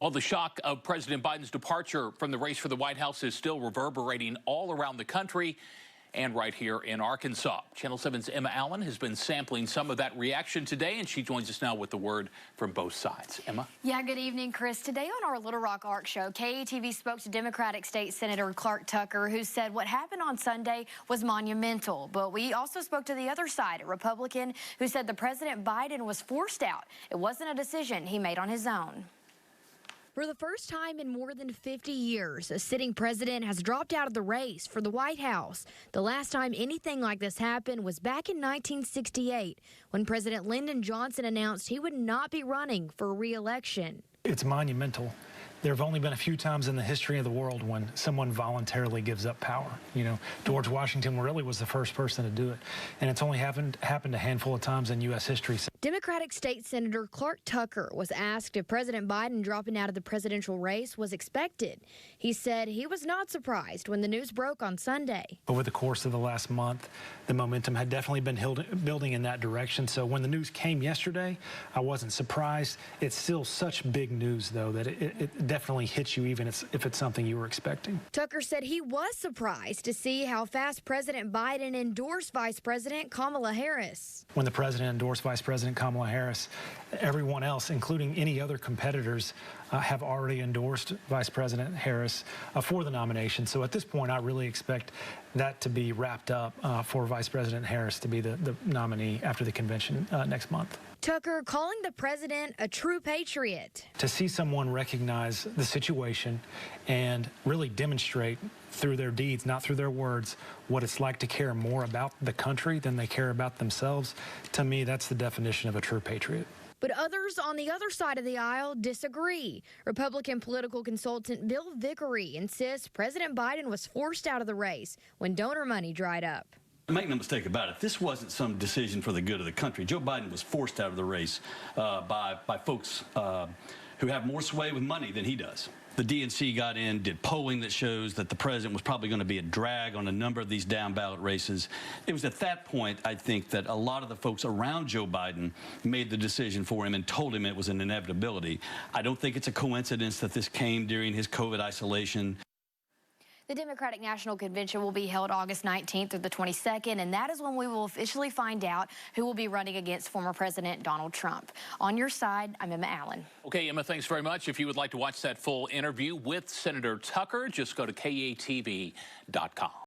Well, the shock of President Biden's departure from the race for the White House is still reverberating all around the country and right here in Arkansas. Channel 7's Emma Allen has been sampling some of that reaction today, and she joins us now with the word from both sides. Emma? Yeah, good evening, Chris. Today on our Little Rock Arc show, KATV spoke to Democratic State Senator Clark Tucker, who said what happened on Sunday was monumental. But we also spoke to the other side, a Republican who said the President Biden was forced out. It wasn't a decision he made on his own. For the first time in more than 50 years, a sitting president has dropped out of the race for the White House. The last time anything like this happened was back in 1968, when President Lyndon Johnson announced he would not be running for re-election. It's monumental. There have only been a few times in the history of the world when someone voluntarily gives up power. You know, George Washington really was the first person to do it, and it's only happened a handful of times in U.S. history. Democratic State Senator Clark Tucker was asked if President Biden dropping out of the presidential race was expected. He said he was not surprised when the news broke on Sunday. Over the course of the last month, the momentum had definitely been building in that direction. So when the news came yesterday, I wasn't surprised. It's still such big news, though, that it definitely hits you even if it's something you were expecting. Tucker said he was surprised to see how fast President Biden endorsed Vice President Kamala Harris. When the president endorsed Vice President Kamala Harris, everyone else, including any other competitors, have already endorsed Vice President Harris for the nomination. So at this point, I really expect that to be wrapped up for Vice President Harris to be the nominee after the convention next month. Tucker calling the president a true patriot. To see someone recognize the situation and really demonstrate through their deeds, not through their words, what it's like to care more about the country than they care about themselves, to me, that's the definition of a true patriot. But others on the other side of the aisle disagree. Republican political consultant Bill Vickery insists President Biden was forced out of the race when donor money dried up. Make no mistake about it, this wasn't some decision for the good of the country. Joe Biden was forced out of the race by folks who have more sway with money than he does. The DNC got in, did polling that shows that the president was probably going to be a drag on a number of these down-ballot races. It was at that point, I think, that a lot of the folks around Joe Biden made the decision for him and told him it was an inevitability. I don't think it's a coincidence that this came during his COVID isolation. The Democratic National Convention will be held August 19th through the 22nd, and that is when we will officially find out who will be running against former President Donald Trump. On your side, I'm Emma Allen. Okay, Emma, thanks very much. If you would like to watch that full interview with Senator Tucker, just go to KATV.com.